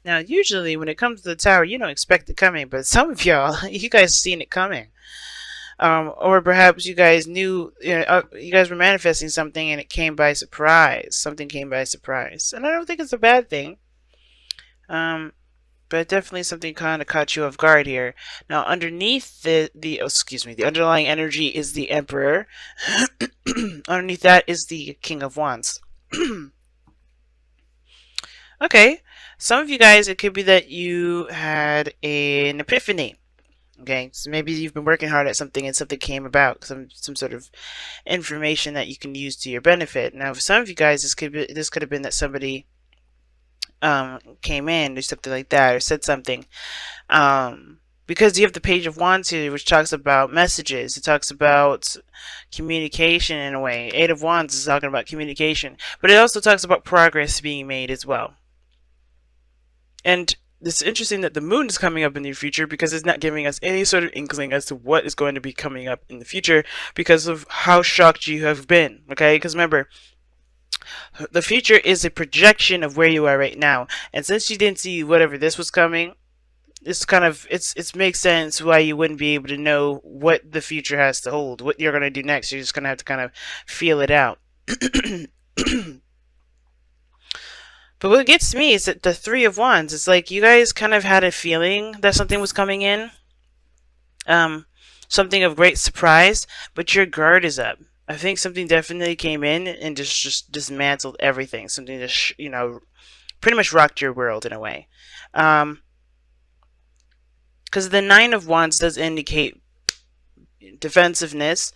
Now, usually when it comes to the tower, you don't expect it coming, but some of y'all, you guys seen it coming. Or perhaps you guys knew, you guys were manifesting something and it came by surprise. Something came by surprise. And I don't think it's a bad thing. But definitely something kind of caught you off guard here. Now, underneath the underlying energy is the Emperor. Underneath that is the King of Wands. Okay, some of you guys, it could be that you had an epiphany. Okay, so maybe you've been working hard at something and something came about, some sort of information that you can use to your benefit. Now, for some of you guys, this could have been that somebody came in or something like that, or said something. Because you have the Page of Wands here, which talks about messages. It talks about communication in a way. Eight of Wands is talking about communication, but it also talks about progress being made as well. And it's interesting that the moon is coming up in the future because it's not giving us any sort of inkling as to what is going to be coming up in the future because of how shocked you have been. Okay, because remember, the future is a projection of where you are right now, and since you didn't see whatever this was coming, it's kind of it makes sense why you wouldn't be able to know what the future has to hold, what you're going to do next. You're just going to have to kind of feel it out. But what gets me is that the Three of Wands, it's like you guys kind of had a feeling that something was coming in, something of great surprise, but your guard is up. I think something definitely came in and just dismantled everything. Something just, pretty much rocked your world in a way. Because the Nine of Wands does indicate defensiveness,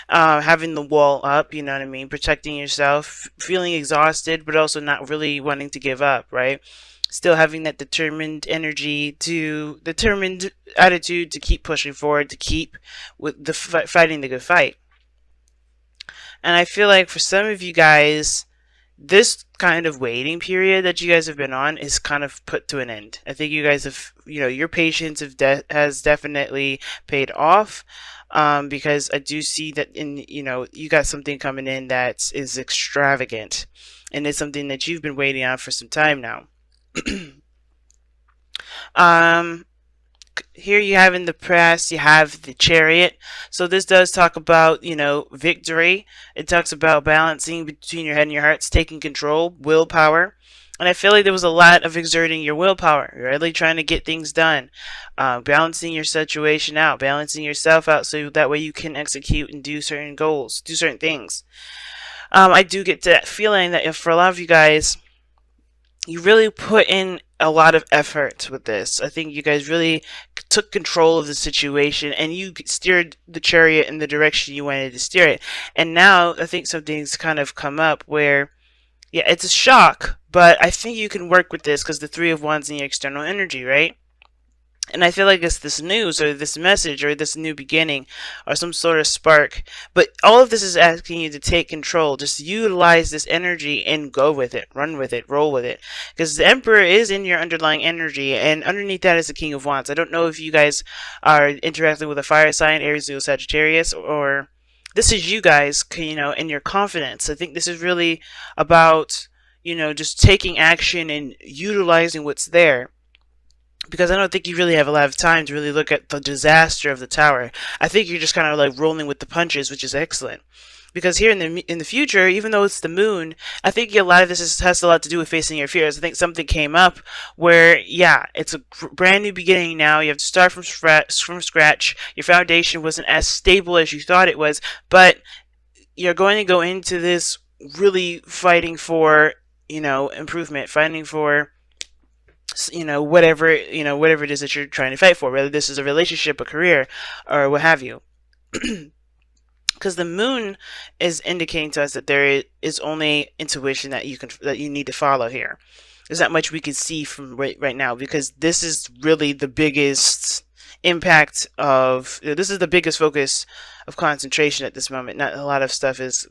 having the wall up, you know what I mean, protecting yourself, feeling exhausted, but also not really wanting to give up, right? Still having that determined attitude to keep pushing forward, to keep with the fighting the good fight. And I feel like for some of you guys, this kind of waiting period that you guys have been on is kind of put to an end. I think you guys have, your patience has definitely paid off. Because I do see that you got something coming in that is extravagant, and it's something that you've been waiting on for some time now. Here you have in the press, you have the Chariot. So this does talk about, victory. It talks about balancing between your head and your heart, taking control, willpower. And I feel like there was a lot of exerting your willpower, really trying to get things done, balancing your situation out, balancing yourself out so that way you can execute and do certain goals, do certain things. I do get that feeling that if for a lot of you guys, you really put in a lot of effort with this. I think you guys really took control of the situation and you steered the Chariot in the direction you wanted to steer it. And now I think something's kind of come up where, yeah, it's a shock, but I think you can work with this because the Three of Wands in your external energy, right? And I feel like it's this news or this message or this new beginning or some sort of spark. But all of this is asking you to take control. Just utilize this energy and go with it. Run with it. Roll with it. Because the Emperor is in your underlying energy. And underneath that is the King of Wands. I don't know if you guys are interacting with a fire sign, Aries, Leo, Sagittarius, or this is you guys, and your confidence. I think this is really about, just taking action and utilizing what's there. Because I don't think you really have a lot of time to really look at the disaster of the tower. I think you're just kind of like rolling with the punches, which is excellent. Because here in the future, even though it's the moon, I think a lot of this has a lot to do with facing your fears. I think something came up where, yeah, it's a brand new beginning now. You have to start from scratch. Your foundation wasn't as stable as you thought it was, but you're going to go into this really fighting for, improvement, fighting for, whatever it is that you're trying to fight for, whether this is a relationship, a career, or what have you. Because the moon is indicating to us that there is only intuition that you need to follow here. There's not much we can see from right now, because this is really the biggest impact of, this is the biggest focus of concentration at this moment. Not a lot of stuff is,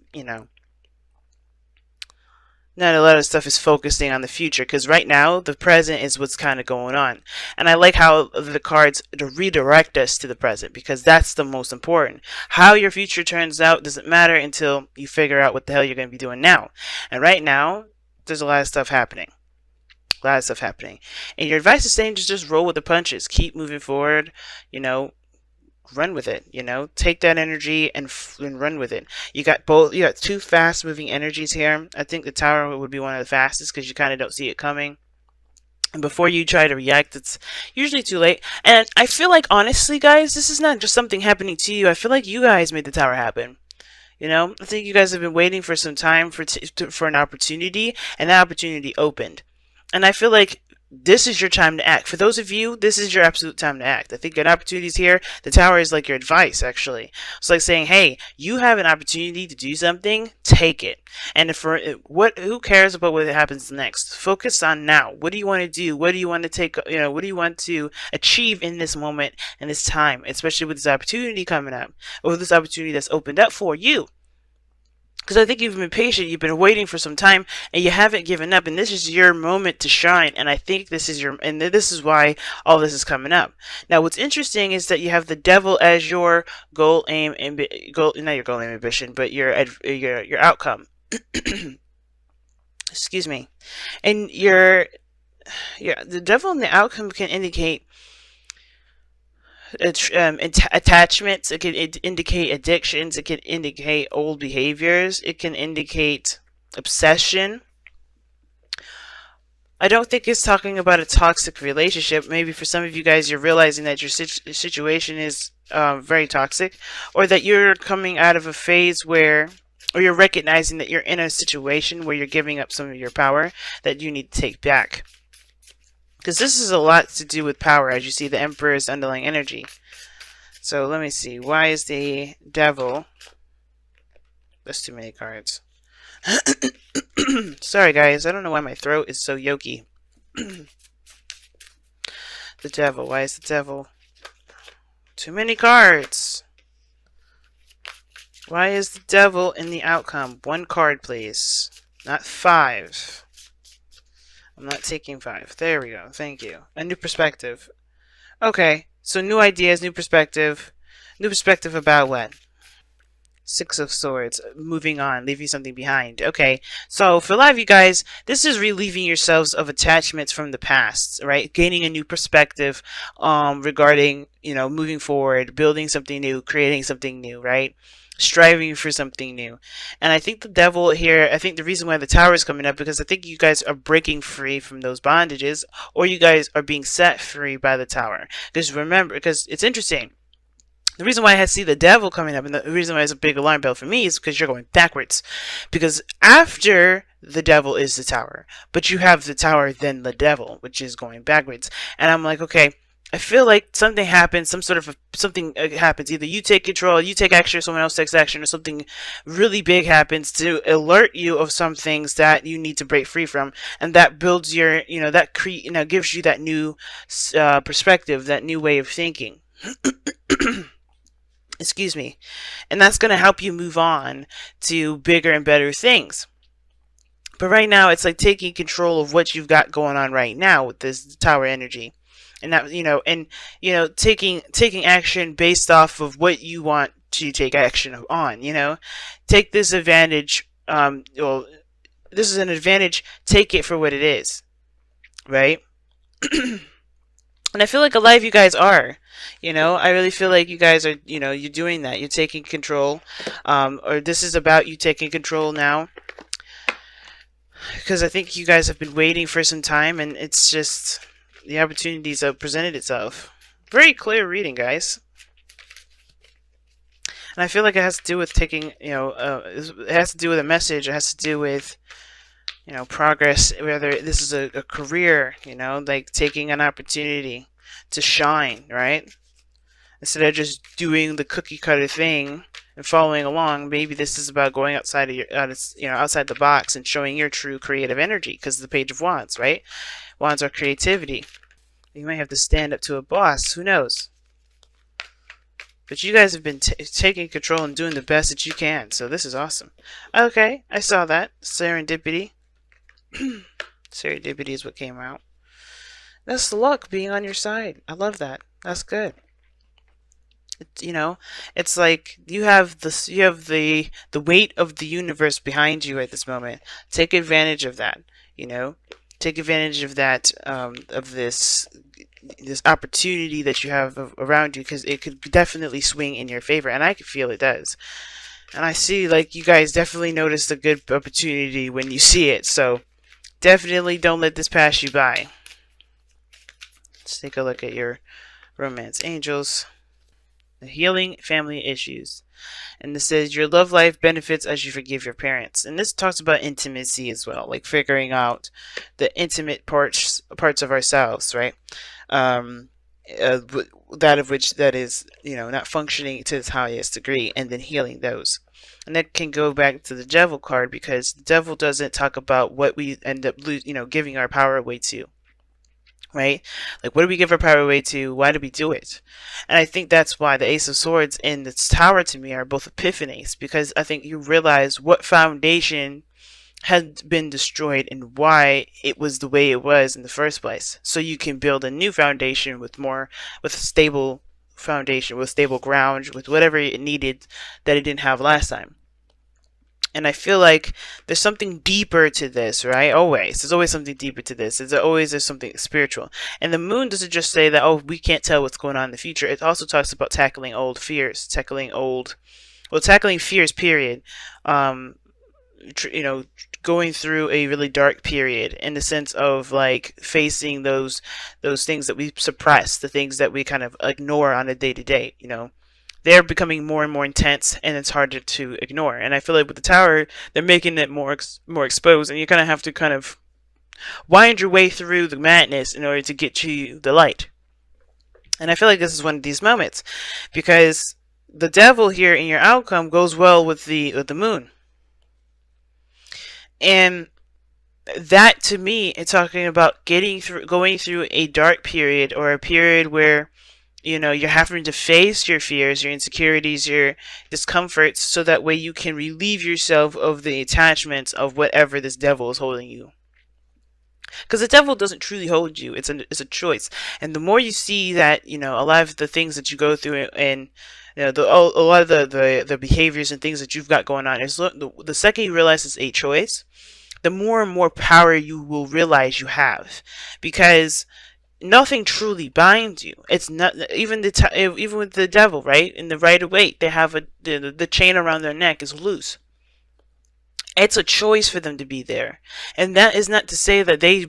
not a lot of stuff is focusing on the future, because right now the present is what's kind of going on. And I like how the cards redirect us to the present, because that's the most important. How your future turns out doesn't matter until you figure out what the hell you're going to be doing now. And right now there's a lot of stuff happening. A lot of stuff happening. And your advice is saying just roll with the punches. Keep moving forward. You know, run with it. You know, take that energy and run with it. You got both. You got two fast moving energies here. I think the tower would be one of the fastest because you kind of don't see it coming. And before you try to react, it's usually too late. And I feel like, honestly, guys, this is not just something happening to you. I feel like you guys made the tower happen. You know, I think you guys have been waiting for some time for an opportunity, and that opportunity opened. And I feel like this is your time to act. For those of you, this is your absolute time to act. I think an opportunity is here. The tower is like your advice, actually. It's like saying, hey, you have an opportunity to do something, take it. And for who cares about what happens next? Focus on now. What do you want to do? What do you want to take, what do you want to achieve in this moment and this time, especially with this opportunity coming up, or this opportunity that's opened up for you? Because I think you've been patient, you've been waiting for some time, and you haven't given up, and this is your moment to shine, and I think this is why all this is coming up. Now, what's interesting is that you have the devil as your goal, aim, not your goal, aim, ambition, but your outcome. Excuse me. And the devil and the outcome can indicate attachments. It can indicate addictions. It can indicate old behaviors. It can indicate obsession. I don't think it's talking about a toxic relationship. Maybe for some of you guys, you're realizing that your situation is very toxic, or that you're coming out of a phase where, or you're recognizing that you're in a situation where you're giving up some of your power that you need to take back. Because this is a lot to do with power, as you see the Emperor's underlying energy. So let me see. Why is the devil... That's too many cards. Sorry, guys. I don't know why my throat is so yoky. The devil. Why is the devil... Too many cards. Why is the devil in the outcome? One card, please. Not 5. I'm not taking 5. There we go. Thank you. A new perspective. Okay. So new ideas, new perspective. New perspective about what? 6 of Swords. Moving on. Leaving something behind. Okay. So for a lot of you guys, this is relieving yourselves of attachments from the past, right? Gaining a new perspective regarding, moving forward, building something new, creating something new, right? Striving for something new. And I think the devil here, I think the reason why the tower is coming up, because I think you guys are breaking free from those bondages, or you guys are being set free by the tower. Because remember, because it's interesting, the reason why I see the devil coming up, and the reason why it's a big alarm bell for me, is because you're going backwards. Because after the devil is the tower, but you have the tower, then the devil, which is going backwards. And I'm like, okay, I feel like something happens, something happens. Either you take control, you take action, or someone else takes action, or something really big happens to alert you of some things that you need to break free from, and that builds your, gives you that new perspective, that new way of thinking. Excuse me. And that's going to help you move on to bigger and better things. But right now, it's like taking control of what you've got going on right now with this tower energy. And that, taking action based off of what you want to take action on, take this advantage, well, this is an advantage, take it for what it is, right? And I feel like a lot of you guys are, I really feel like you guys are, you're doing that, you're taking control, or this is about you taking control now. Because I think you guys have been waiting for some time, and it's just... the opportunities have presented itself. Very clear reading, guys. And I feel like it has to do with taking, it has to do with a message. It has to do with, progress. Whether this is a career, like taking an opportunity to shine, right? Instead of just doing the cookie cutter thing and following along, maybe this is about going outside of outside the box and showing your true creative energy. Because the Page of Wands, right? Wands are creativity. You might have to stand up to a boss. Who knows? But you guys have been taking control and doing the best that you can. So this is awesome. Okay, I saw that. Serendipity. Serendipity is what came out. That's the luck being on your side. I love that. That's good. It's like you have the weight of the universe behind you at this moment. Take advantage of that. Take advantage of that, of this opportunity that you have around you, because it could definitely swing in your favor, and I can feel it does. And I see, like, you guys definitely notice the good opportunity when you see it, so definitely don't let this pass you by. Let's take a look at your romance angels. The healing family issues. And this says your love life benefits as you forgive your parents. And this talks about intimacy as well, like figuring out the intimate parts of ourselves, right? Um, that of which that is, not functioning to its highest degree, and then healing those. And that can go back to the devil card, because the devil doesn't talk about what we end up giving our power away to. Right? Like, what do we give our power away to? Why do we do it? And I think that's why the Ace of Swords and the Tower to me are both epiphanies, because I think you realize what foundation had been destroyed and why it was the way it was in the first place. So you can build a new foundation with a stable foundation, with stable ground, with whatever it needed that it didn't have last time. And I feel like there's something deeper to this, right? There's always something deeper to this. There's something spiritual. And the moon doesn't just say that, oh, we can't tell what's going on in the future. It also talks about tackling old fears, tackling fears, period. Going through a really dark period, in the sense of like facing those things that we suppress, the things that we kind of ignore on a day-to-day, they're becoming more and more intense, and it's harder to ignore. And I feel like with the Tower, they're making it more exposed, and you kind of have to kind of wind your way through the madness in order to get to the light. And I feel like this is one of these moments, because the devil here in your outcome goes well with the moon. And that, to me, it's talking about going through a dark period, or a period where you're having to face your fears, your insecurities, your discomforts, so that way you can relieve yourself of the attachments of whatever this devil is holding you. Because the devil doesn't truly hold you. It's a choice. And the more you see that, a lot of the things that you go through, and a lot of the behaviors and things that you've got going on, is the second you realize it's a choice, the more and more power you will realize you have. Because nothing truly binds you. It's not even even with the devil, right? In the Rider-Waite, they have the chain around their neck is loose. It's a choice for them to be there, and that is not to say that they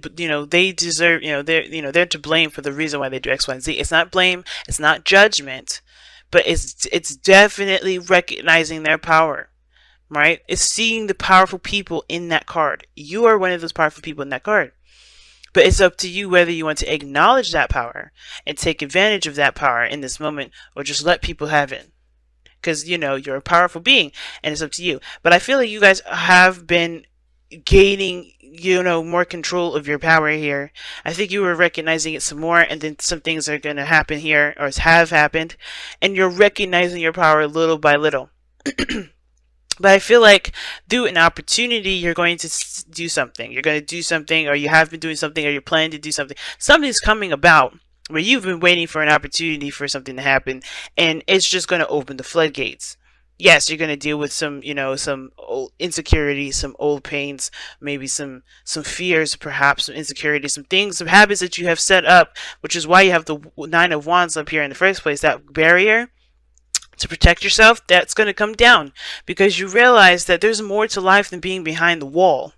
deserve, they're to blame for the reason why they do X, Y, and Z. It's not blame. It's not judgment, but it's definitely recognizing their power. Right? It's seeing the powerful people in that card. You are one of those powerful people in that card. But it's up to you whether you want to acknowledge that power and take advantage of that power in this moment, or just let people have it. Because, you're a powerful being, and it's up to you. But I feel like you guys have been gaining, more control of your power here. I think you were recognizing it some more, and then some things are going to happen here, or have happened, and you're recognizing your power little by little. But I feel like through an opportunity, you're going to do something. You're going to do something, or you have been doing something, or you're planning to do something. Something's coming about where you've been waiting for an opportunity for something to happen, and it's just going to open the floodgates. Yes, you're going to deal with some, some old insecurities, some old pains, maybe some fears, perhaps some insecurities, some things, some habits that you have set up, which is why you have the Nine of Wands up here in the first place. That barrier to protect yourself, that's going to come down, because you realize that there's more to life than being behind the wall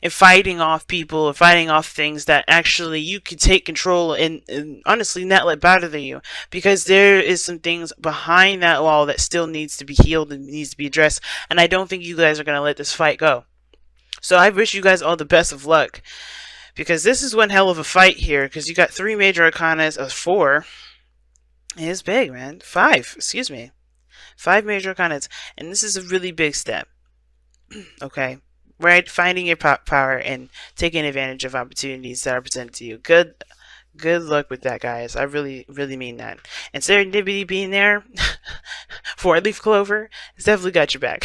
and fighting off people, or fighting off things that actually you could take control and honestly not let bother you, because there is some things behind that wall that still needs to be healed and needs to be addressed. And I don't think you guys are going to let this fight go. So I wish you guys all the best of luck, because this is one hell of a fight here, because you got 3 major arcanas of 4. It's big, man. 5, excuse me. 5 major arcanas, and this is a really big step. Okay, right? Finding your power and taking advantage of opportunities that are presented to you. Good luck with that, guys. I really mean that. And serendipity being there for a leaf clover, it's definitely got your back.